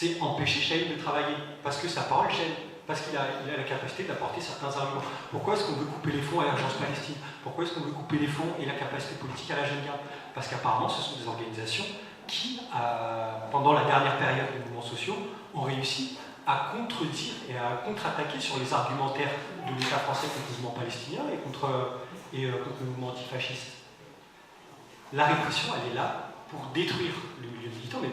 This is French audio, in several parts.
c'est empêcher Chahine de travailler, parce que sa parole gêne, parce qu'il a la capacité d'apporter certains arguments. Pourquoi est-ce qu'on veut couper les fonds à l'Agence Palestine? Pourquoi est-ce qu'on veut couper les fonds et la capacité politique à la Jeune Garde? Parce qu'apparemment, ce sont des organisations qui, pendant la dernière période des mouvements sociaux, ont réussi à contredire et à contre-attaquer sur les argumentaires de l'État français contre le mouvement palestinien et contre le mouvement antifasciste. La répression, elle est là pour détruire le milieu militant, mais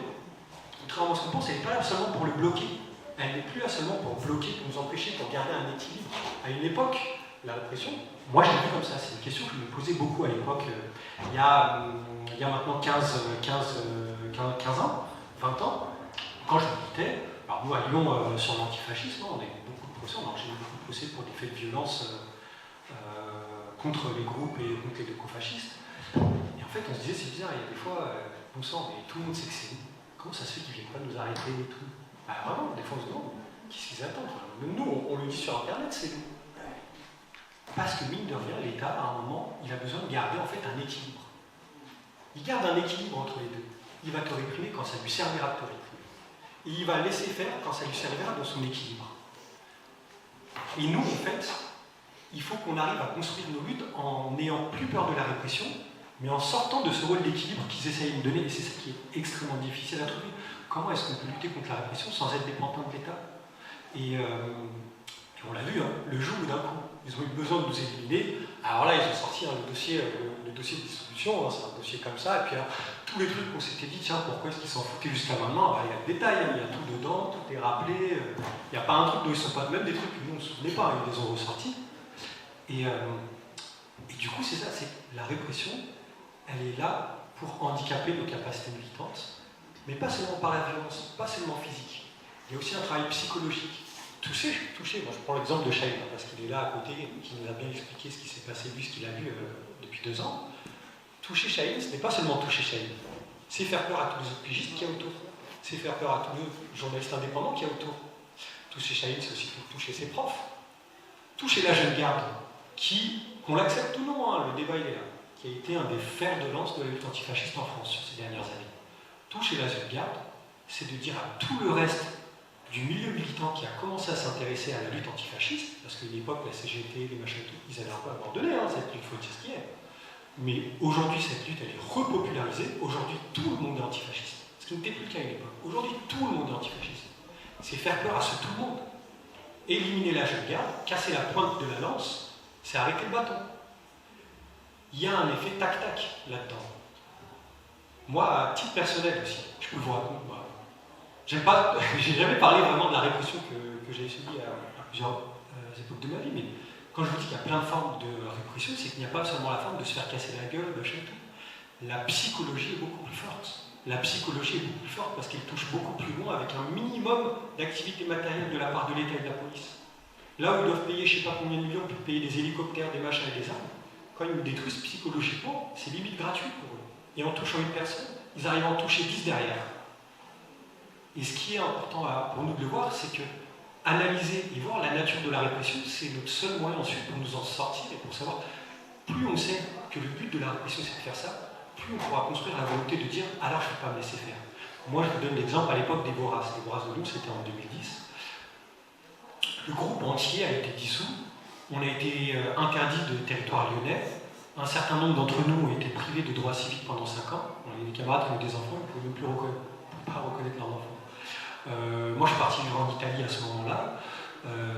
contrairement à ce qu'on pense, elle n'est pas là seulement pour le bloquer. Elle n'est plus là seulement pour bloquer, pour nous empêcher, pour garder un équilibre. À une époque, la répression, moi je l'ai vu comme ça, c'est une question que je me posais beaucoup à l'époque, il y a maintenant 15 ans, 20 ans, quand je militais. Alors nous à Lyon, sur l'antifascisme, on a eu beaucoup de procès, on a enchaîné beaucoup de procès pour des faits de violence contre les groupes et contre les écofascistes. Et en fait on se disait, c'est bizarre, il y a des fois, bon sang, mais tout le monde sait que c'est nous. Comment ça se fait qu'ils ne viennent pas nous arrêter et tout? Bah vraiment, des fois on se demande, qu'est-ce qu'ils attendent? Même nous, on le dit sur Internet, c'est nous. Parce que mine de rien, l'État, à un moment, il a besoin de garder en fait un équilibre. Il garde un équilibre entre les deux. Il va te réprimer quand ça lui servira de te réprimer. Et il va laisser faire quand ça lui servira dans son équilibre. Et nous, en fait, il faut qu'on arrive à construire nos luttes en n'ayant plus peur de la répression, mais en sortant de ce rôle d'équilibre qu'ils essayent de nous donner, et c'est ça qui est extrêmement difficile à trouver. Comment est-ce qu'on peut lutter contre la répression sans être dépendant de l'État? Et on l'a vu, hein, le jour où d'un coup, ils ont eu besoin de nous éliminer, alors là, ils ont sorti le dossier de dissolution, hein, c'est un dossier comme ça, et puis là, tous les trucs qu'on s'était dit, tiens, pourquoi est-ce qu'ils s'en foutaient jusqu'à maintenant? Il y a le détail, hein, il y a tout dedans, tout est rappelé, il n'y a pas un truc dont ils ne sont pas, même des trucs que nous on ne se souvenait pas, ils les ont ressortis. Et du coup, c'est ça, c'est la répression, elle est là pour handicaper nos capacités militantes, mais pas seulement par la violence, pas seulement physique. Il y a aussi un travail psychologique. Toucher, moi je prends l'exemple de Chahine, parce qu'il est là à côté, qui nous a bien expliqué ce qui s'est passé, lui, ce qu'il a vu depuis 2 ans. Toucher Chahine, ce n'est pas seulement toucher Chahine, c'est faire peur à tous les autres pigistes qu'il y a autour, c'est faire peur à tous les journalistes indépendants qu'il y a autour. Toucher Chahine, c'est aussi toucher ses profs, toucher la Jeune Garde, qu'on l'accepte ou non, hein, le débat il est là, qui a été un des fers de lance de la lutte antifasciste en France sur ces dernières années. Toucher la Jeune Garde, c'est de dire à tout le reste du milieu militant qui a commencé à s'intéresser à la lutte antifasciste, parce qu'à une époque, la CGT, les machins, ils avaient un peu abandonné, hein, cette lutte, il faut dire ce qu'il y a. Mais aujourd'hui, cette lutte, elle est repopularisée. Aujourd'hui, tout le monde est antifasciste. Ce qui n'était plus le cas à une époque. Aujourd'hui, tout le monde est antifasciste. C'est faire peur à ce tout le monde. Éliminer la Jeune Garde, casser la pointe de la lance, c'est arrêter le bâton. Il y a un effet tac-tac là-dedans. Moi, à titre personnel aussi, je peux vous raconter. J'ai jamais parlé vraiment de la répression que j'ai subie à plusieurs époques de ma vie, mais quand je vous dis qu'il y a plein de formes de répression, c'est qu'il n'y a pas seulement la forme de se faire casser la gueule, machin et tout. La psychologie est beaucoup plus forte. La psychologie est beaucoup plus forte parce qu'elle touche beaucoup plus loin avec un minimum d'activité matérielle de la part de l'État et de la police. Là où ils doivent payer je ne sais pas combien de millions pour payer des hélicoptères, des machins et des armes, quand ils nous détruisent psychologiquement, c'est limite gratuit pour eux. Et en touchant une personne, ils arrivent à en toucher 10 derrière. Et ce qui est important pour nous de le voir, c'est que analyser et voir la nature de la répression, c'est notre seul moyen ensuite pour nous en sortir et pour savoir, plus on sait que le but de la répression c'est de faire ça, plus on pourra construire la volonté de dire alors je ne vais pas me laisser faire. Moi je vous donne l'exemple à l'époque des Voraces. Les Voraces de Lyon, c'était en 2010. Le groupe entier a été dissous, on a été interdit de territoire lyonnais, un certain nombre d'entre nous ont été privés de droits civiques pendant 5 ans. On a des camarades qui ont des enfants, ils ne pouvaient même plus reconnaître leurs enfants. Moi je suis parti vivre en Italie à ce moment-là,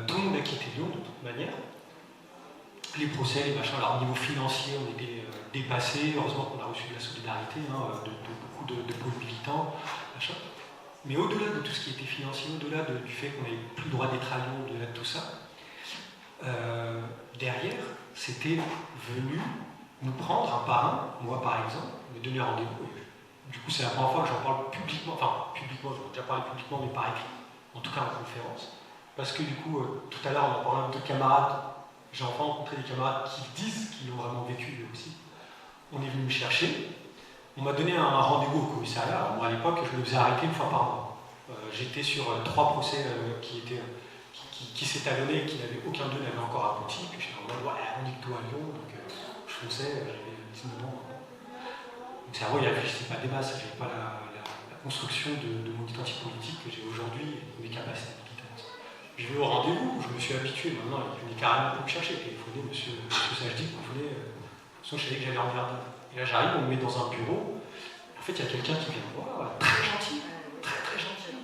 tout le monde a quitté Lyon de toute manière. Les procès, les machins, alors au niveau financier on était dépassés, heureusement qu'on a reçu de la solidarité de beaucoup de pôles militants, machin. Mais au-delà de tout ce qui était financier, au-delà du fait qu'on n'avait plus le droit d'être à Lyon, au-delà de tout ça, derrière c'était venu nous prendre un par un, moi par exemple, me donner rendez-vous. Du coup, c'est la première fois que j'en parle publiquement, j'en ai déjà parlé publiquement, mais par écrit, en tout cas en conférence. Parce que du coup, tout à l'heure, on a parlé de camarades, j'ai enfin rencontré des camarades qui disent qu'ils l'ont vraiment vécu eux aussi. On est venu me chercher, on m'a donné un rendez-vous au commissariat. Alors, moi à l'époque, je me faisais arrêter une fois par mois. J'étais sur 3 procès qui s'étalonnaient et qui n'avaient aucun d'eux n'avait encore abouti. Puis j'étais en mode, ouais, on dit que tout à Lyon, donc je fonçais, j'avais 19 ans. Donc c'est vrai, je ne sais pas des masses, j'avais pas construction de mon identité politique que j'ai aujourd'hui et de mes capacités militantes. Je vais au rendez-vous, je me suis habitué maintenant, il venait carrément pour me chercher, téléphoner, monsieur Sajdi, vous venez, je savais que j'allais en garder. Et là j'arrive, on me met dans un bureau, en fait il y a quelqu'un qui vient me voir, très gentil, très gentil,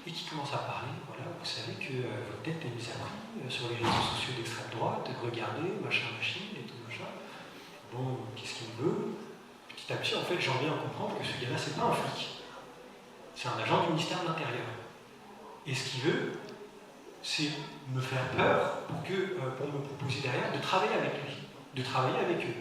et qui commence à parler, voilà, vous savez que votre tête est mise à prix sur les réseaux sociaux d'extrême droite, regardez, machin, machine, et tout machin. Bon, qu'est-ce qu'il veut? Petit à petit, en fait, j'en viens à comprendre que ce gars-là, c'est pas un flic. C'est un agent du ministère de l'Intérieur. Et ce qu'il veut, c'est me faire peur pour me proposer derrière de travailler avec lui, de travailler avec eux.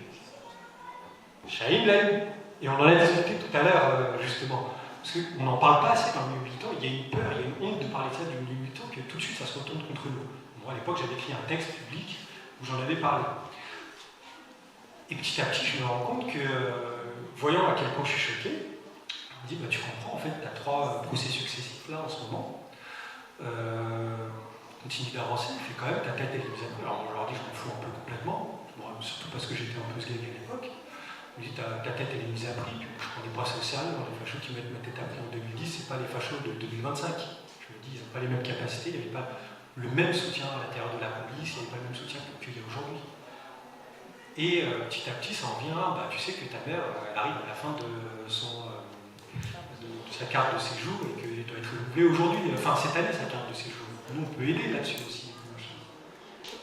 Chahine l'a eu. Et on en a discuté tout à l'heure, justement. Parce qu'on n'en parle pas assez dans le milieu militant, il y a une peur, il y a une honte de parler de ça du milieu militant, que tout de suite ça se retourne contre nous. Moi, à l'époque, j'avais écrit un texte public où j'en avais parlé. Et petit à petit, je me rends compte que, voyant à quel point je suis choqué, je me dis, bah, tu comprends, en fait, tu as 3 procès successifs là en ce moment. Continue d'avancer, mais quand même, ta tête est mise à prix. Alors, aujourd'hui, je m'en fous un peu complètement, surtout parce que j'étais un peu sgag à l'époque. Je me dis, ta tête elle est mise à prix, puis je prends des bracelets au sérieux. Les fachos qui mettent ma tête à prix en 2010, c'est pas les fachos de 2025. Je me dis, ils n'ont pas les mêmes capacités, il n'y avait pas le même soutien à l'intérieur de la police, il n'y avait pas le même soutien qu'il y a aujourd'hui. Et petit à petit, ça en vient, bah, tu sais que ta mère, elle arrive à la fin de sa carte de séjour et qu'elle doit être renouvelée aujourd'hui, enfin cette année, sa carte de séjour. Nous, on peut aider là-dessus aussi.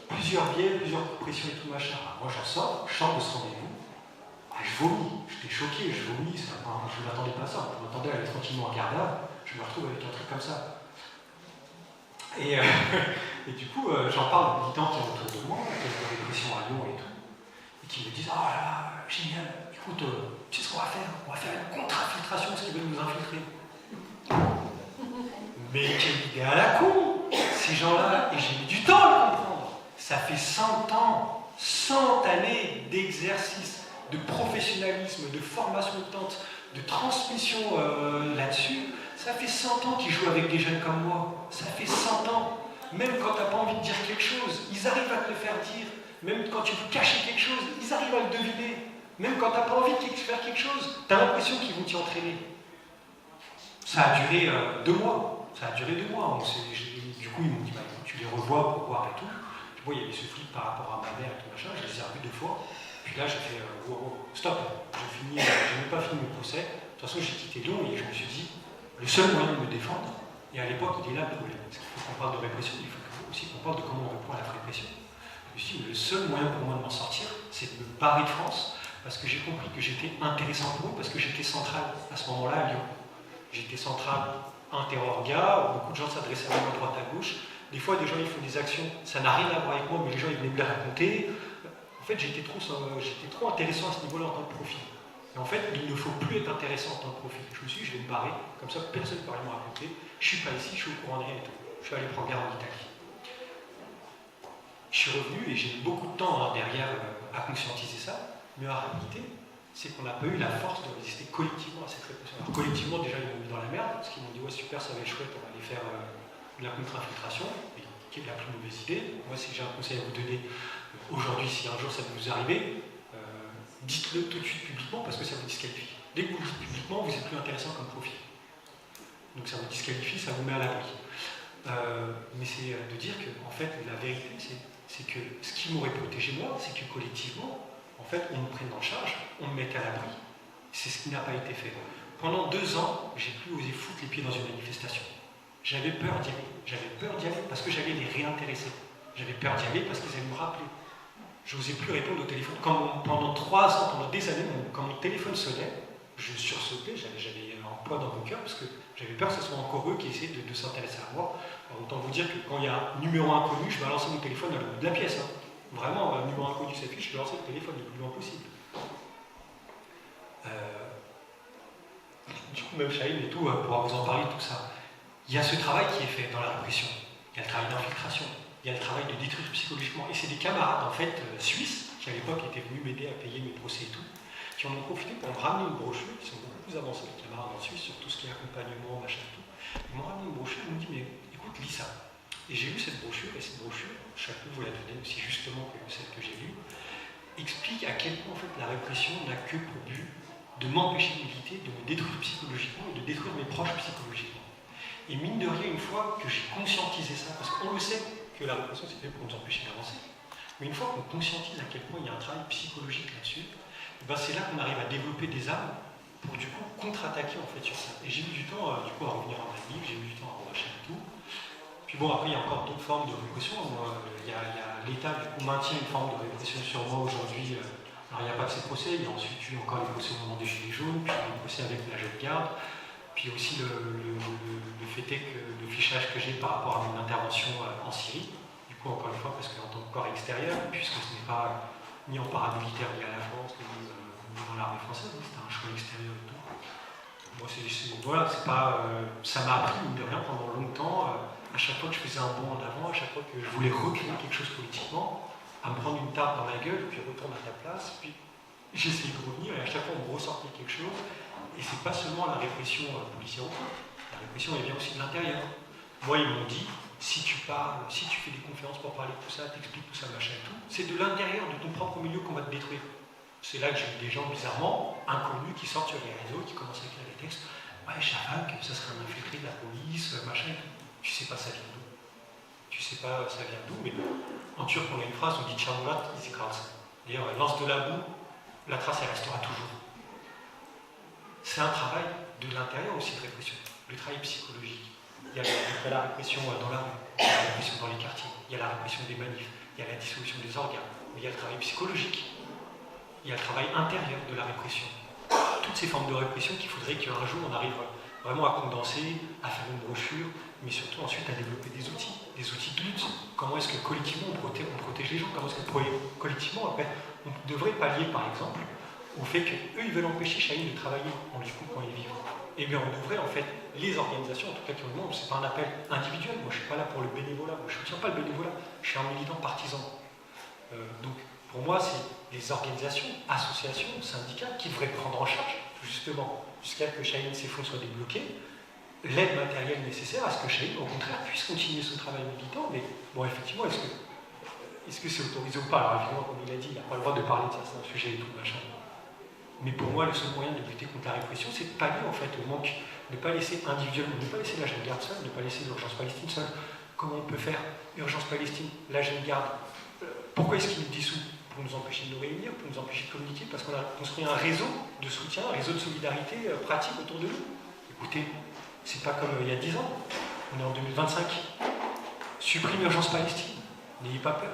Plusieurs biais, plusieurs pressions et tout machin. Alors, moi, j'en sors, je sors de ce rendez-vous. Je vomis, j'étais choqué, je vomis, je ne m'attendais pas à ça. Je m'attendais à aller tranquillement en garde à vue, je me retrouve avec un truc comme ça. Et du coup, j'en parle aux militants qui sont autour de moi, qui ont des répressions à Lyon et tout, et qui me disent, ah là là, génial, écoute, tu sais ce qu'on va faire? On va faire une contre-infiltration, parce qu'ils veulent nous infiltrer. Mais quelle idée à la con, ces gens-là, et j'ai mis du temps à le comprendre. Ça fait 100 ans, 100 années d'exercice, de professionnalisme, de formation militante, de transmission là-dessus. Ça fait 100 ans qu'ils jouent avec des jeunes comme moi. Ça fait 100 ans. Même quand tu n'as pas envie de dire quelque chose, ils arrivent à te le faire dire. Même quand tu veux cacher quelque chose, ils arrivent à le deviner. Même quand tu n'as pas envie de faire quelque chose, tu as l'impression qu'ils vont t'y entraîner. Ça a duré 2 mois. Ça a duré 2 mois. Du coup, ils m'ont dit, bah, tu les revois pour voir et tout. Moi, il y avait ce flic par rapport à ma mère et tout machin, je les ai revus 2 fois. Puis là, j'ai fait, stop, j'ai même pas fini mon procès. De toute façon, j'ai quitté Lyon et je me suis dit, le seul moyen de me défendre, et à l'époque, il est là le problème, parce qu'il faut qu'on parle de répression, il faut aussi qu'on parle de comment on répond à la répression. Je me suis dit, le seul moyen pour moi de m'en sortir, c'est de me barrer de France, parce que j'ai compris que j'étais intéressant pour eux, parce que j'étais central à ce moment-là à Lyon. J'étais central inter-orga, beaucoup de gens s'adressaient à moi à droite à gauche. Des fois, des gens ils font des actions, ça n'a rien à voir avec moi, mais les gens ils venaient me les raconter. En fait, j'étais trop intéressant à ce niveau-là en tant que profil. Et en fait, il ne faut plus être intéressant en tant que profil. Je me suis dit, je vais me barrer, comme ça personne ne peut rien me raconter. Je ne suis pas ici, je suis au courant de rien et tout. Je suis allé prendre garde en Italie. Je suis revenu et j'ai eu beaucoup de temps derrière à conscientiser ça, mais en réalité, c'est qu'on n'a pas eu la force de résister collectivement à cette répression. Alors collectivement, déjà, ils m'ont mis dans la merde, parce qu'ils m'ont dit, ouais, super, ça va être chouette, on va aller faire de la contre-infiltration, qui est la plus mauvaise idée. Moi, si j'ai un conseil à vous donner aujourd'hui, si un jour ça vous arrive, dites-le tout de suite publiquement, parce que ça vous disqualifie. Dès que vous le dites publiquement, vous êtes plus intéressant comme profil. Donc ça vous disqualifie, ça vous met à l'abri. Mais c'est de dire que, en fait, la vérité, c'est que ce qui m'aurait protégé moi, c'est que collectivement, en fait, on me prenne en charge, on me mette à l'abri. C'est ce qui n'a pas été fait. Pendant 2 ans, j'ai plus osé foutre les pieds dans une manifestation. J'avais peur d'y aller. J'avais peur d'y aller parce que j'allais les réintéresser. J'avais peur d'y aller parce qu'ils allaient me rappeler. Je n'osais plus répondre au téléphone. Pendant 3 ans, pendant des années, quand mon téléphone sonnait, je sursautais, j'avais un poids dans mon cœur parce que j'avais peur que ce soit encore eux qui essaient de s'intéresser à moi. Alors, autant vous dire que quand il y a un numéro inconnu, je balançais mon téléphone à l'autre bout de la pièce. Hein. Vraiment, un numéro inconnu s'affiche, je balançais le téléphone le plus loin possible. Du coup, même Chahine et tout, pourra vous en parler, tout ça. Il y a ce travail qui est fait dans la répression. Il y a le travail d'infiltration. Il y a le travail de détruire psychologiquement. Et c'est des camarades, en fait, suisses, qui à l'époque étaient venus m'aider à payer mes procès et tout, qui en ont profité pour me ramener une brochure, qui sont beaucoup plus avancés, les camarades en Suisse, sur tout ce qui est accompagnement, machin et tout. Ils m'ont ramené une brochure, ils m'ont dit, mais écoute, lis ça. Et j'ai lu cette brochure, et cette brochure, chacun vous la donnez aussi justement que celle que j'ai lue, explique à quel point, en fait, la répression n'a que pour but de m'empêcher de militer, de me détruire psychologiquement et de détruire mes proches psychologiquement. Et mine de rien, une fois que j'ai conscientisé ça, parce qu'on le sait que la répression c'est fait pour nous empêcher d'avancer, mais une fois qu'on conscientise à quel point il y a un travail psychologique là-dessus, ben c'est là qu'on arrive à développer des armes pour du coup contre-attaquer en fait sur ça. Et j'ai mis du temps du coup à revenir en livre, j'ai mis du temps à relâcher et tout. Puis bon, après il y a encore d'autres formes de répression. Il y a l'État du coup maintient une forme de répression sur moi aujourd'hui. Alors il n'y a pas que ces procès, il y a ensuite eu encore les procès au moment des Gilets jaunes, puis les procès avec la jeune garde, puis aussi le fait est que le fichage que j'ai par rapport à mon intervention en Syrie, du coup encore une fois parce qu'en tant que corps extérieur, puisque ce n'est pas ni en paramilitaire ni à la France, ni dans l'armée française, c'était un choix extérieur et tout. Moi voilà, c'est pas, ça m'a appris mine de rien pendant longtemps, à chaque fois que je faisais un bond en avant, à chaque fois que je voulais recréer quelque chose politiquement, à me prendre une tarte dans la gueule, puis retourne à ta place, puis j'essayais de revenir, et à chaque fois on me ressortait quelque chose. Et c'est pas seulement la répression policière ou quoi. La répression, elle vient aussi de l'intérieur. Moi, ils m'ont dit, si tu parles, si tu fais des conférences pour parler de tout ça, t'expliques tout ça, machin et tout, c'est de l'intérieur de ton propre milieu qu'on va te détruire. C'est là que j'ai eu des gens bizarrement inconnus qui sortent sur les réseaux, qui commencent à écrire des textes. Ouais, Chavac, ça serait un infiltré de la police, machin et tout. Tu sais pas ça vient d'où. Tu sais pas ça vient d'où, mais en turc, on a une phrase, on dit Tchamoulat, il s'écrase. D'ailleurs, lance de la boue, la trace, elle restera toujours. C'est un travail de l'intérieur aussi de répression, le travail psychologique. Il y a la répression dans la rue, il y a la répression dans les quartiers, il y a la répression des manifs, il y a la dissolution des organes, mais il y a le travail psychologique, il y a le travail intérieur de la répression. Toutes ces formes de répression qu'il faudrait qu'un jour on arrive vraiment à condenser, à faire une brochure, mais surtout ensuite à développer des outils de lutte. Comment est-ce que collectivement on protège les gens? Comment est-ce que collectivement après, on devrait pallier par exemple au fait qu'eux ils veulent empêcher Chahine de travailler en lui coupant les vivres. Eh bien on devrait en fait, les organisations, en tout cas qui ont le monde, c'est pas un appel individuel, moi je suis pas là pour le bénévolat, moi je soutiens pas le bénévolat, je suis un militant partisan. Donc pour moi c'est les organisations, associations, syndicats qui devraient prendre en charge justement, jusqu'à ce que Chahine ses fonds soient débloqués, l'aide matérielle nécessaire à ce que Chahine au contraire puisse continuer son travail militant, mais bon effectivement est-ce que c'est autorisé ou pas? Alors évidemment comme il a dit, il n'a pas le droit de parler de certains sujets et tout machin. Mais pour moi, le seul moyen de lutter contre la répression, c'est de pallier en fait au manque, de ne pas laisser individuellement, de ne pas laisser la jeune garde seule, de ne pas laisser l'urgence Palestine seule. Comment on peut faire urgence Palestine, la jeune garde? Pourquoi est-ce qu'il nous dissout? Pour nous empêcher de nous réunir, pour nous empêcher de communiquer, parce qu'on a construit un réseau de soutien, un réseau de solidarité pratique autour de nous. Écoutez, c'est pas comme il y a 10 ans, on est en 2025. Supprime l'urgence Palestine, n'ayez pas peur.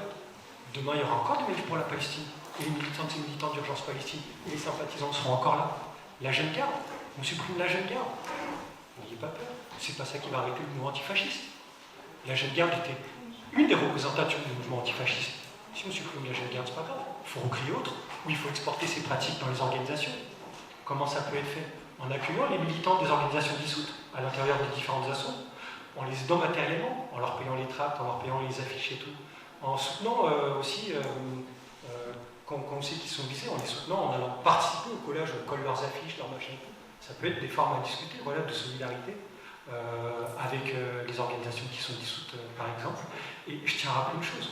Demain, il y aura encore des manifs pour la Palestine. Et les militantes et militants d'urgence Palestine et les sympathisants seront encore là. La jeune garde, on supprime la jeune garde. N'ayez pas peur, c'est pas ça qui va arrêter le mouvement antifasciste. La jeune garde était une des représentations du mouvement antifasciste. Si on supprime la jeune garde, c'est pas grave. Il faut recréer autre, ou il faut exporter ces pratiques dans les organisations. Comment ça peut être fait? En accueillant les militants des organisations dissoutes à l'intérieur des différentes assos, en les aidant matériellement, en leur payant les tracts, en leur payant les affiches et tout, en soutenant aussi quand on sait qu'ils sont visés, en les soutenant, en allant participer au collège, on colle leurs affiches, leurs machins. Ça peut être des formes à discuter, voilà, de solidarité avec les organisations qui sont dissoutes, par exemple. Et je tiens à rappeler une chose,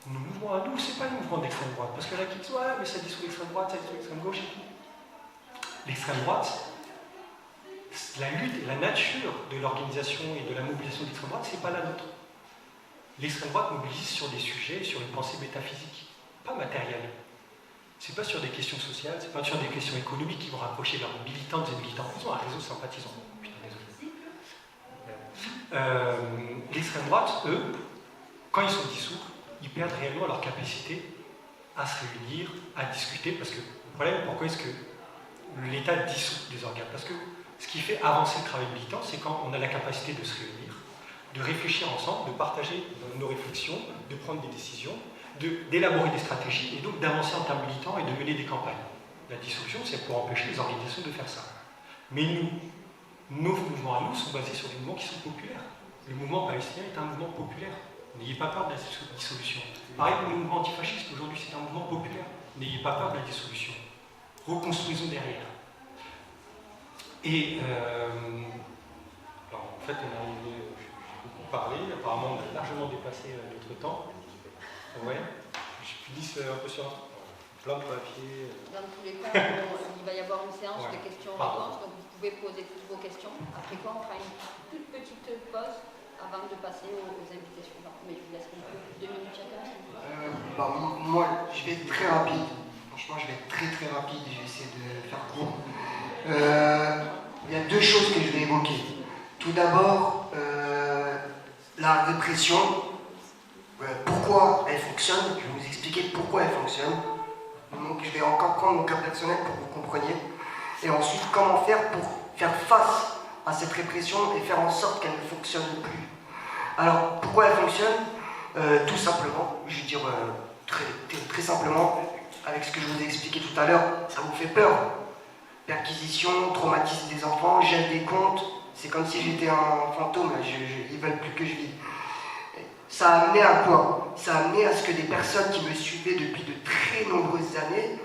nos mouvements à nous, c'est pas les mouvements d'extrême droite, parce qu'il y en a qui disent ouais, mais ça dissout l'extrême droite, ça dissout l'extrême gauche et tout. L'extrême droite, la lutte et la nature de l'organisation et de la mobilisation de l'extrême droite, c'est pas la nôtre. L'extrême droite mobilise sur des sujets, sur une pensée métaphysique, pas matérielle. C'est pas sur des questions sociales, c'est pas sur des questions économiques qui vont rapprocher leurs militantes et militants. Ils ont un réseau sympathisant. L'extrême droite, eux, quand ils sont dissous, ils perdent réellement leur capacité à se réunir, à discuter, parce que le problème, pourquoi est-ce que l'État dissout des organes? Parce que ce qui fait avancer le travail militant, c'est quand on a la capacité de se réunir, de réfléchir ensemble, de partager nos réflexions, de prendre des décisions, d'élaborer des stratégies et donc d'avancer en termes militants et de mener des campagnes. La dissolution, c'est pour empêcher les organisations de faire ça. Mais nous, nos mouvements à nous sont basés sur des mouvements qui sont populaires. Le mouvement palestinien est un mouvement populaire. N'ayez pas peur de la dissolution. Pareil pour le mouvement antifasciste, aujourd'hui c'est un mouvement populaire. N'ayez pas peur de la dissolution. Reconstruisons derrière. Et alors, en fait, on a j'ai beaucoup parlé, apparemment on a largement dépassé notre temps. Ouais, je finisse un peu sur un. plein de papiers. Dans tous les cas, il va y avoir une séance de questions-réponses, donc vous pouvez poser toutes vos questions. Après quoi, on fera une toute petite pause avant de passer aux invités suivants. Mais je vous laisse 2 minutes chacun. Moi, je vais être très rapide. Franchement, je vais être très très rapide. Je vais essayer de faire court. Il y a 2 choses que je vais évoquer. Tout d'abord, la répression. Pourquoi elle fonctionne. Je vais vous expliquer pourquoi elle fonctionne. Donc, je vais encore prendre mon cas personnel pour que vous compreniez. Et ensuite, comment faire pour faire face à cette répression et faire en sorte qu'elle ne fonctionne plus. Alors, pourquoi elle fonctionne? Tout simplement, je vais dire très simplement, avec ce que je vous ai expliqué tout à l'heure, ça vous fait peur. Perquisition, traumatisme des enfants, gel des comptes, c'est comme si j'étais un fantôme, là, ils veulent plus que je vive. Ça a amené à quoi? Ça a amené à ce que des personnes qui me suivaient depuis de très nombreuses années,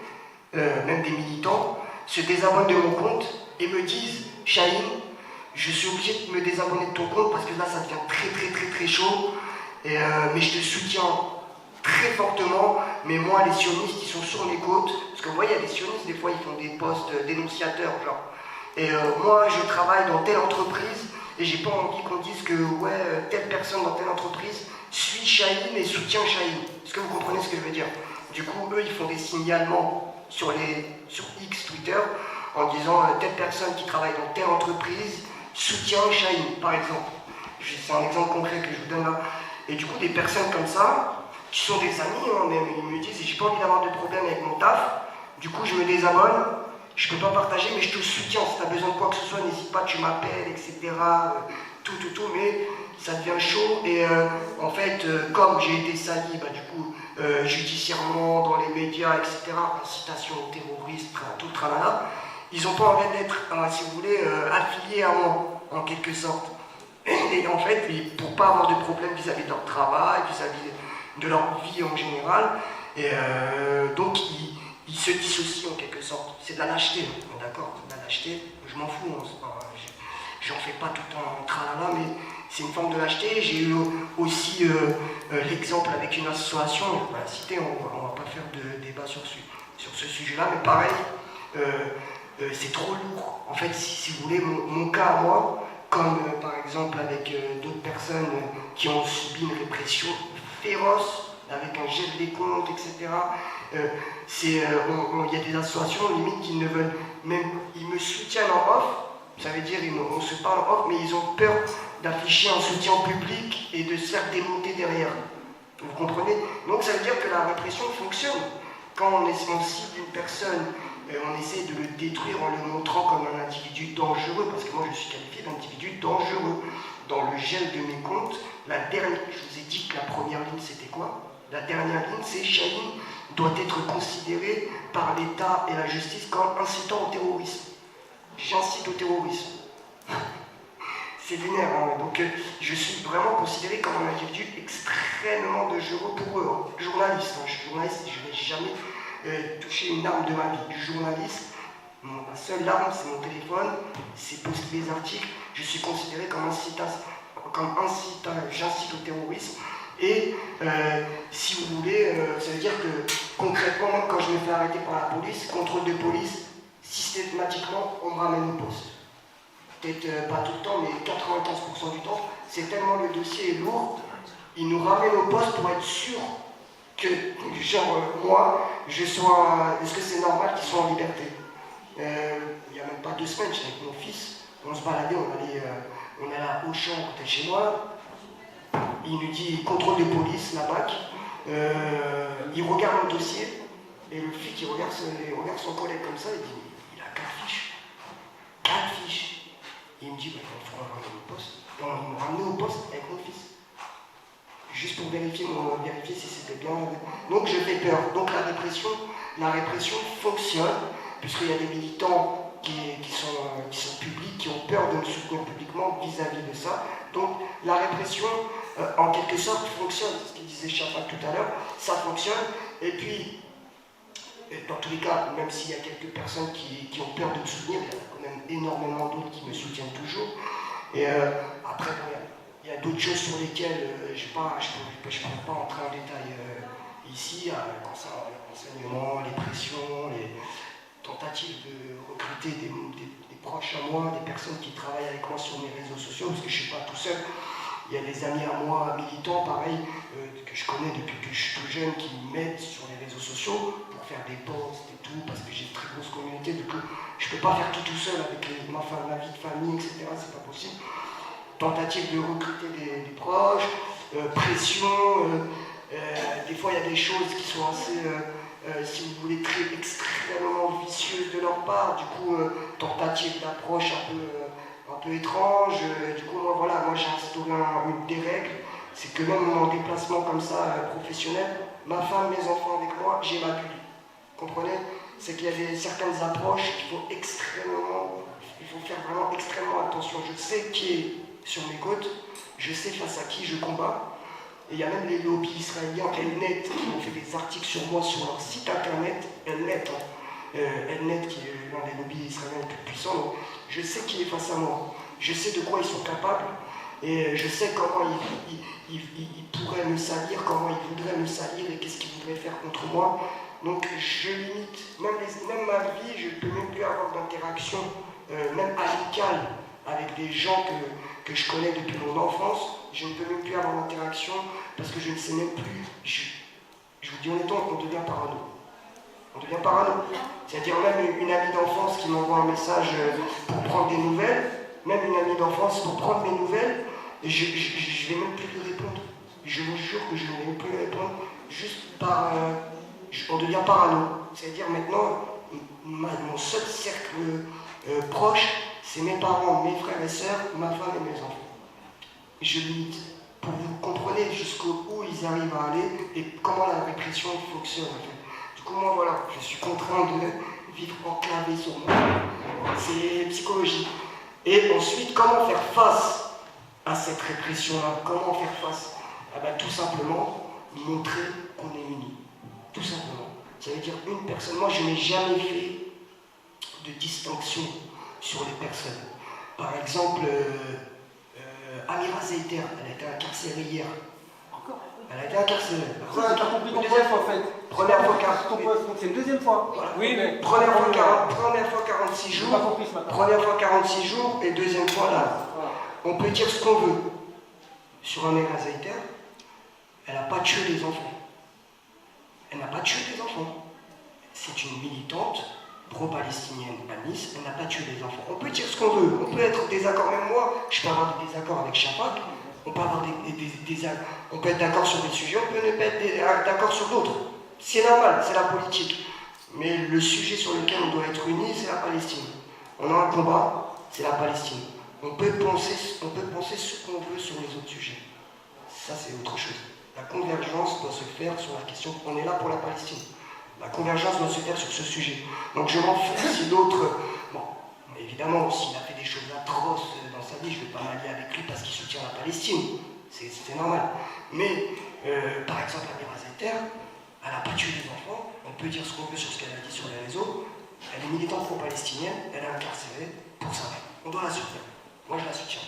même des militants, se désabonnent de mon compte et me disent « Chahine, je suis obligé de me désabonner de ton compte parce que là ça devient très chaud, mais je te soutiens très fortement, mais moi les sionistes ils sont sur mes côtes, parce que vous voyez il y a des sionistes des fois ils font des postes dénonciateurs genre, et moi je travaille dans telle entreprise et j'ai pas envie qu'on dise que ouais telle personne dans telle entreprise suit Chahine et soutient Chahine. Est-ce que vous comprenez ce que je veux dire? Du coup eux ils font des signalements sur X Twitter en disant telle personne qui travaille dans telle entreprise soutient Chahine par exemple. C'est un exemple concret que je vous donne là. Et du coup des personnes comme ça qui sont des amis, hein, même ils me disent j'ai pas envie d'avoir de problème avec mon taf, du coup je me désabonne, je peux pas partager mais je te soutiens, si tu as besoin de quoi que ce soit, n'hésite pas, tu m'appelles, etc. Tout, mais ça devient chaud et en fait comme j'ai été sali, bah, du coup judiciairement, dans les médias, etc., incitation au terrorisme, tout le tralala, ils n'ont pas envie d'être, si vous voulez, affiliés à moi, en quelque sorte. Et en fait, pour pas avoir de problème vis-à-vis de leur travail, vis-à-vis de leur vie en général, et donc ils se dissocient en quelque sorte. C'est de la lâcheté, d'accord? C'est de la lâcheté, je m'en fous, j'en fais pas tout le temps tralala, mais c'est une forme de lâcheté. J'ai eu aussi l'exemple avec une association, je ne vais pas la citer, on va pas faire de débat sur ce sujet-là, mais pareil, c'est trop lourd. En fait, si vous voulez, mon cas à moi, comme par exemple avec d'autres personnes qui ont subi une répression féroce, avec un gel des comptes, etc. Il y a des associations limite qui ne veulent même, ils me soutiennent en off, ça veut dire on se parle en off, mais ils ont peur d'afficher un soutien public et de se faire démonter derrière. Vous comprenez? Donc ça veut dire que la répression fonctionne. Quand on cible une personne, on essaie de le détruire en le montrant comme un individu dangereux, parce que moi je suis qualifié d'individu dangereux. Dans le gel de mes comptes, la dernière, je vous ai dit que la première ligne c'était quoi? La dernière ligne c'est Chahine doit être considéré par l'État et la justice comme incitant au terrorisme. J'incite au terrorisme. C'est lunaire, hein. Donc je suis vraiment considéré comme un individu extrêmement dangereux pour eux. Hein. Journaliste, hein. Je suis journaliste et je n'ai jamais touché une arme de ma vie. Du journaliste, ma seule arme c'est mon téléphone, c'est poster des articles. Je suis considéré comme j'incite au terrorisme. Et si vous voulez, ça veut dire que concrètement, même quand je me fais arrêter par la police, contrôle de police, systématiquement on me ramène au poste. Peut-être pas tout le temps, mais 95% du temps, c'est tellement le dossier est lourd, ils nous ramènent au poste pour être sûr que, genre, moi, je sois. Est-ce que c'est normal qu'ils soient en liberté? Il n'y a même pas 2 semaines, j'étais avec mon fils, on se baladait, on allait à Auchan, à côté de chez moi, il nous dit contrôle de police, la BAC, il regarde le dossier, et le flic il regarde son collègue comme ça, il dit il a 4 fiches. 4 fiches. Il me dit, bah, il faut ramener au poste. Donc, ils m'ont ramené au poste avec mon fils. Juste pour vérifier si c'était bien. Donc, je fais peur. Donc, la répression fonctionne, puisqu'il y a des militants qui sont publics, qui ont peur de me soutenir publiquement vis-à-vis de ça. Donc, la répression, en quelque sorte, fonctionne. C'est ce qu'il disait Chapak tout à l'heure. Ça fonctionne. Et puis, dans tous les cas, même s'il y a quelques personnes qui ont peur de me soutenir, il y a quand même énormément d'autres qui me soutiennent toujours. Et après, il y a d'autres choses sur lesquelles je ne peux pas entrer en détail Ici, concernant les renseignements, les pressions, les tentatives de recruter des proches à moi, des personnes qui travaillent avec moi sur mes réseaux sociaux, parce que je ne suis pas tout seul. Il y a des amis à moi, militants, pareil, que je connais depuis que je suis tout jeune, qui m'aident sur les réseaux sociaux pour faire des posts et tout, parce que j'ai une très grosse communauté, donc je ne peux pas faire tout seul avec ma vie de famille, etc., c'est pas possible. Tentative de recruter des proches, pression, des fois il y a des choses qui sont assez, si vous voulez, extrêmement vicieuses de leur part, du coup, tentative d'approche un peu étrange, du coup, moi j'ai instauré des règles, c'est que même en déplacement comme ça, professionnel, ma femme, mes enfants avec moi, j'ai ma bulle. Vous comprenez? C'est qu'il y a certaines approches qu'il faut faire vraiment extrêmement attention. Je sais qui est sur mes côtes, je sais face à qui je combats. Et il y a même les lobbies israéliens, Elnet, qui ont fait des articles sur moi sur leur site internet, Elnet, Elnet qui est l'un des lobbies israéliens les plus puissants. Donc, je sais qui est face à moi, je sais de quoi ils sont capables, et je sais comment ils pourraient me salir, comment ils voudraient me salir, et qu'est-ce qu'ils voudraient faire contre moi. Donc je limite, même ma vie, je ne peux même plus avoir d'interaction, même amicale, avec des gens que je connais depuis mon enfance. Je ne peux même plus avoir d'interaction parce que je ne sais même plus. Je vous dis honnêtement, on devient parano. On devient parano. C'est-à-dire même une amie d'enfance qui m'envoie un message pour prendre des nouvelles, même une amie d'enfance pour prendre mes nouvelles, et je ne vais même plus lui répondre. Je vous jure que je ne vais même plus lui répondre, juste par... on devient parano. C'est-à-dire maintenant, mon seul cercle proche, c'est mes parents, mes frères et sœurs, ma femme et mes enfants. Je limite pour vous comprenez jusqu'où ils arrivent à aller et comment la répression fonctionne. En fait. Du coup, moi, voilà, je suis contraint de vivre enclavé sur moi. C'est psychologique. Et ensuite, comment faire face à cette répression-là? Comment faire face? Tout simplement, montrer qu'on est unis. Tout simplement. Ça veut dire une personne. Moi, je n'ai jamais fait de distinction sur les personnes. Par exemple, Amira Zeiter, elle a été incarcérée hier. Encore? Elle a été incarcérée. Tu as compris une deuxième fois en fait. Première fois c'est une deuxième fois. Voilà. Oui, mais. Première fois 46 jours. Pas compris ce matin. Première fois 46 jours et deuxième fois là. Voilà. On peut dire ce qu'on veut. Sur Amira Zeiter, elle n'a pas tué les enfants. Elle n'a pas tué les enfants. C'est une militante pro-palestinienne à Nice, elle n'a pas tué les enfants. On peut dire ce qu'on veut, on peut être désaccord, même moi, je peux avoir des désaccords avec Chapak, on peut avoir on peut être d'accord sur des sujets, on peut ne pas être d'accord sur d'autres. C'est normal, c'est la politique. Mais le sujet sur lequel on doit être unis, c'est la Palestine. On a un combat, c'est la Palestine. On peut penser ce qu'on veut sur les autres sujets. Ça, c'est autre chose. La convergence doit se faire sur la question, on est là pour la Palestine. La convergence doit se faire sur ce sujet. Donc je m'en fous si l'autre... Bon, évidemment, s'il a fait des choses atroces dans sa vie, je ne vais pas m'allier avec lui parce qu'il soutient la Palestine. C'est normal. Mais, par exemple, Amira Zeiter, elle n'a pas tué les enfants. On peut dire ce qu'on veut sur ce qu'elle a dit sur les réseaux. Elle est militante pro-palestinienne, elle est incarcérée pour ça. On doit la soutenir. Moi, je la soutiens.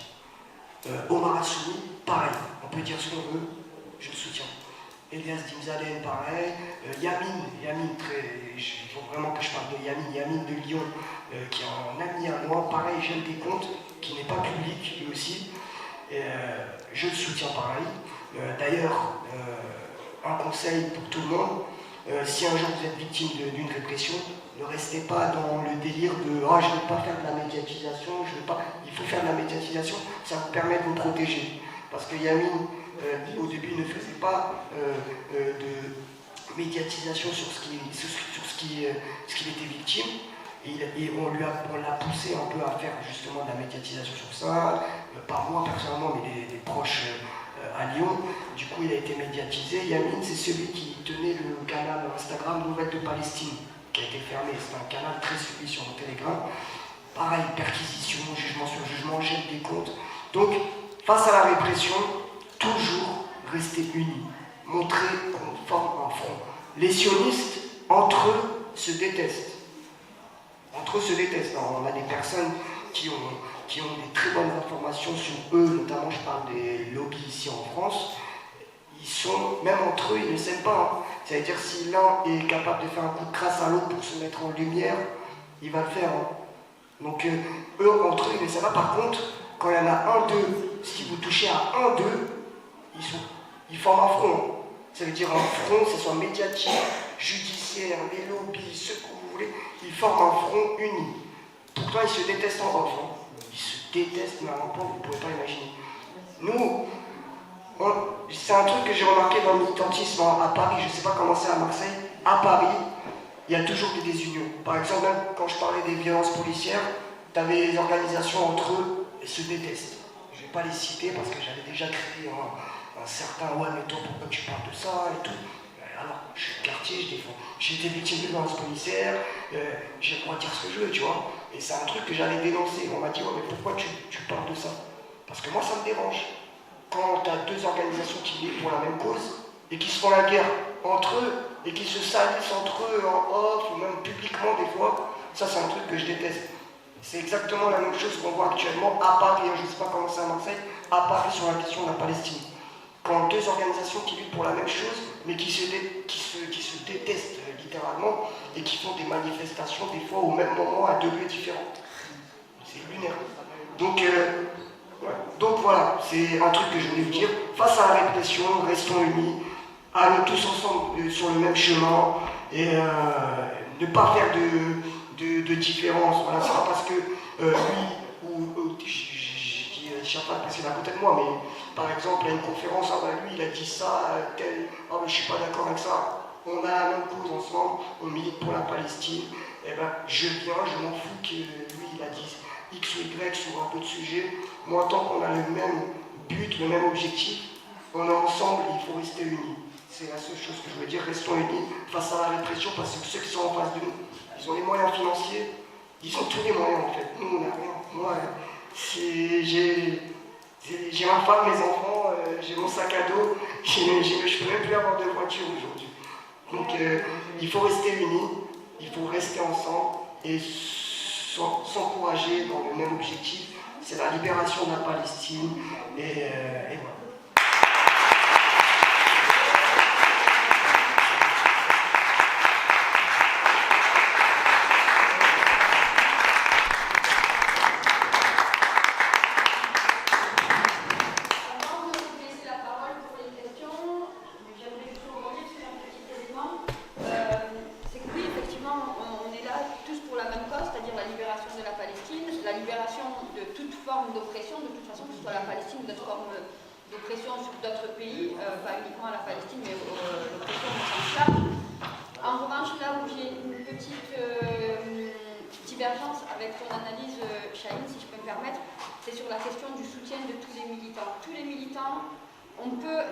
Omar Assoumi, pareil. On peut dire ce qu'on veut, je le soutiens. Elias Dimzalen, pareil. Yamin, il faut vraiment que je parle de Yamin de Lyon, qui est un ami à moi, pareil, j'aime des comptes, qui n'est pas public, lui aussi. Je le soutiens pareil. D'ailleurs, un conseil pour tout le monde, si un jour vous êtes victime d'une répression, ne restez pas dans le délire de « Ah, je ne vais pas faire de la médiatisation, il faut faire de la médiatisation, ça vous permet de vous protéger. » Parce que Yamin, au début, ne faisait pas de médiatisation sur ce qu'il était victime. Et on l'a poussé un peu à faire justement de la médiatisation sur ça, pas moi personnellement, mais des proches à Lyon. Du coup, il a été médiatisé. Yamin, c'est celui qui tenait le canal Instagram Nouvelles de Palestine, qui a été fermé. C'est un canal très suivi sur le Telegram. Pareil, perquisition, jugement sur jugement, jette des comptes. Donc, face à la répression, toujours rester unis, montrer qu'on forme un front. Les sionistes, entre eux, se détestent. Entre eux se détestent. Alors, on a des personnes qui ont des très bonnes informations sur eux, notamment je parle des lobbies ici en France. ils sont, même entre eux, ils ne s'aiment pas. Hein. C'est-à-dire si l'un est capable de faire un coup de crasse à l'autre pour se mettre en lumière, il va le faire. Hein. Donc eux, entre eux, ils ne s'aiment pas. Par contre, quand il y en a un d'eux, si vous touchez à un d'eux, ils forment un front. Ça veut dire un front, que ce soit médiatique, judiciaire, les lobbies, ce que vous voulez, ils forment un front uni. Pourtant, ils se détestent en off. Hein. Ils se détestent, mais à un point, vous ne pouvez pas imaginer. Nous, c'est un truc que j'ai remarqué dans le militantisme à Paris, je ne sais pas comment c'est à Marseille, à Paris, il y a toujours des désunions. Par exemple, même quand je parlais des violences policières, tu avais des organisations entre eux et se détestent. Je ne vais pas les citer parce que j'avais déjà créé un certain ouais mais toi pourquoi tu parles de ça et tout. Alors je suis de quartier, je défends. J'ai été victime de violences policières, j'ai le droit de dire ce que je veux, tu vois. Et c'est un truc que j'allais dénoncer. On m'a dit ouais mais pourquoi tu parles de ça? Parce que moi ça me dérange. Quand tu as deux organisations qui luttent pour la même cause et qui se font la guerre entre eux et qui se salissent entre eux en off ou même publiquement des fois, ça c'est un truc que je déteste. C'est exactement la même chose qu'on voit actuellement à Paris, je ne sais pas comment c'est à Marseille, à Paris sur la question de la Palestine. Quand deux organisations qui luttent pour la même chose, mais qui se détestent littéralement et qui font des manifestations des fois au même moment à deux lieux différents. C'est lunaire. Donc voilà, c'est un truc que je voulais vous dire. Face à la répression, restons unis, allons tous ensemble sur le même chemin et ne pas faire de différence. Voilà, c'est pas parce que lui ou je dis Chapal parce qu'il est à côté de moi, mais par exemple, à une conférence, lui il a dit ça, tel, mais je suis pas d'accord avec ça. On a la même cause ensemble, on milite pour la Palestine. Et ben, je viens, je m'en fous que lui il a dit X ou Y sur un peu de sujet. Moi, tant qu'on a le même but, le même objectif, on est ensemble et il faut rester unis. C'est la seule chose que je veux dire, restons unis face à la répression, parce que ceux qui sont en face de nous, ils ont les moyens financiers, ils ont tous les moyens en fait. Nous, on n'a rien. Moi, j'ai ma femme, mes enfants, j'ai mon sac à dos, je ne peux même plus avoir de voiture aujourd'hui. Donc, il faut rester unis, il faut rester ensemble et s'encourager dans le même objectif, c'est la libération de la Palestine et voilà.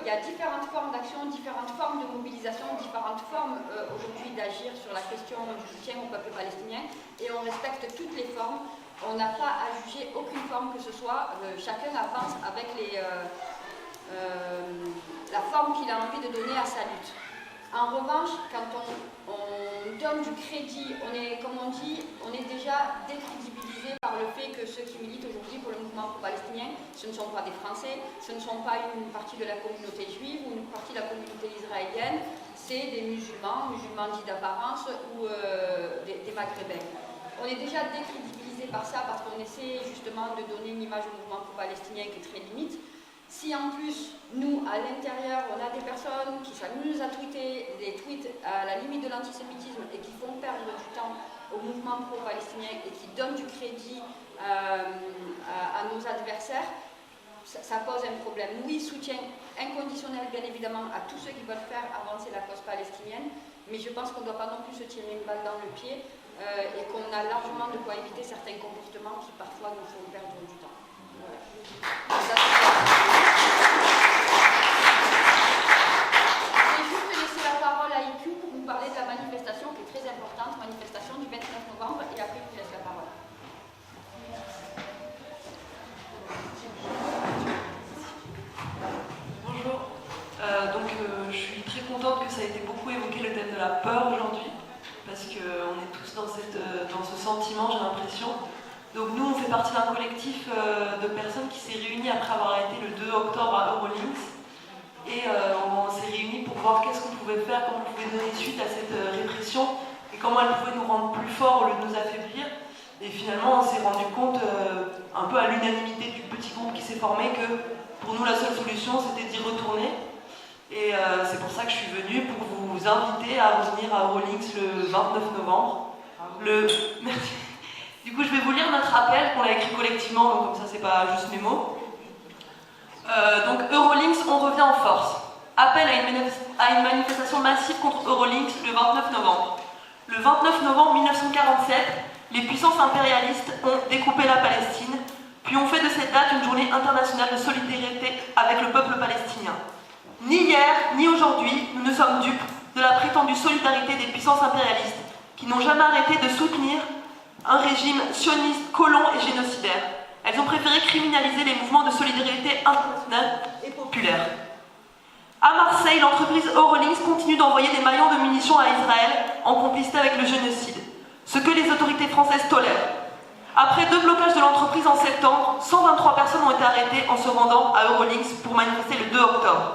Il y a différentes formes d'action, différentes formes de mobilisation, différentes formes aujourd'hui d'agir sur la question du soutien au peuple palestinien et on respecte toutes les formes. On n'a pas à juger aucune forme que ce soit. Chacun avance avec la forme qu'il a envie de donner à sa lutte. En revanche, quand on donne du crédit, comme on dit, on est déjà décrédibilisé par le fait que ceux qui militent aujourd'hui pour le mouvement pro-palestinien, ce ne sont pas des Français, ce ne sont pas une partie de la communauté juive ou une partie de la communauté israélienne, c'est des musulmans dits d'apparence ou des maghrébins. On est déjà décrédibilisé par ça parce qu'on essaie justement de donner une image au mouvement pro-palestinien qui est très limite. Si en plus, nous, à l'intérieur, on a des personnes qui s'amusent à tweeter des tweets à la limite de l'antisémitisme et qui font perdre du temps au mouvement pro-palestinien et qui donnent du crédit à nos adversaires, ça pose un problème. Oui, soutien inconditionnel, bien évidemment, à tous ceux qui veulent faire avancer la cause palestinienne, mais je pense qu'on ne doit pas non plus se tirer une balle dans le pied et qu'on a largement de quoi éviter certains comportements qui parfois nous font perdre du temps. Voilà. Parler de la manifestation qui est très importante, manifestation du 29 novembre, et après je vous laisse la parole. Bonjour, je suis très contente que ça ait été beaucoup évoqué le thème de la peur aujourd'hui, parce qu'on est tous dans ce sentiment, j'ai l'impression. Donc nous, on fait partie d'un collectif de personnes qui s'est réuni après avoir été le 2 octobre à Eurolinks. et on s'est réunis pour voir qu'est-ce qu'on pouvait faire, comment on pouvait donner suite à cette répression et comment elle pouvait nous rendre plus forts au lieu de nous affaiblir. Et finalement, on s'est rendu compte, un peu à l'unanimité du petit groupe qui s'est formé, que pour nous, la seule solution, c'était d'y retourner. Et c'est pour ça que je suis venue, pour vous inviter à revenir à Eurolinks le 29 novembre. Merci. Du coup, je vais vous lire notre appel, qu'on a écrit collectivement, donc comme ça, c'est pas juste mes mots. Donc, Eurolinks, on revient en force. Appel à une manifestation massive contre Eurolinks le 29 novembre. Le 29 novembre 1947, les puissances impérialistes ont découpé la Palestine, puis ont fait de cette date une journée internationale de solidarité avec le peuple palestinien. Ni hier, ni aujourd'hui, nous ne sommes dupes de la prétendue solidarité des puissances impérialistes, qui n'ont jamais arrêté de soutenir un régime sioniste, colon et génocidaire. Elles ont préféré criminaliser les mouvements de solidarité internationale et populaire. À Marseille, l'entreprise Eurolinks continue d'envoyer des maillons de munitions à Israël en complicité avec le génocide, ce que les autorités françaises tolèrent. Après 2 blocages de l'entreprise en septembre, 123 personnes ont été arrêtées en se rendant à Eurolinks pour manifester le 2 octobre.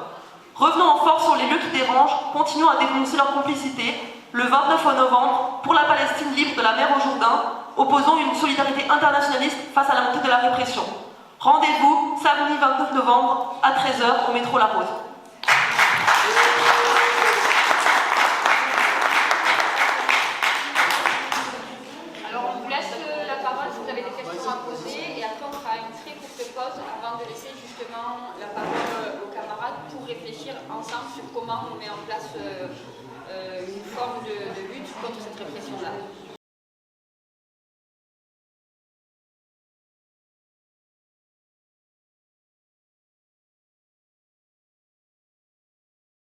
Revenons en force sur les lieux qui dérangent, continuons à dénoncer leur complicité. Le 29 novembre, pour la Palestine libre de la mer au Jourdain, opposons une solidarité internationaliste face à la montée de la répression. Rendez-vous samedi 29 novembre à 13h au métro La Rose. Alors on vous laisse la parole si vous avez des questions à poser et après on fera une très courte pause avant de laisser justement la parole aux camarades pour réfléchir ensemble sur comment on met en place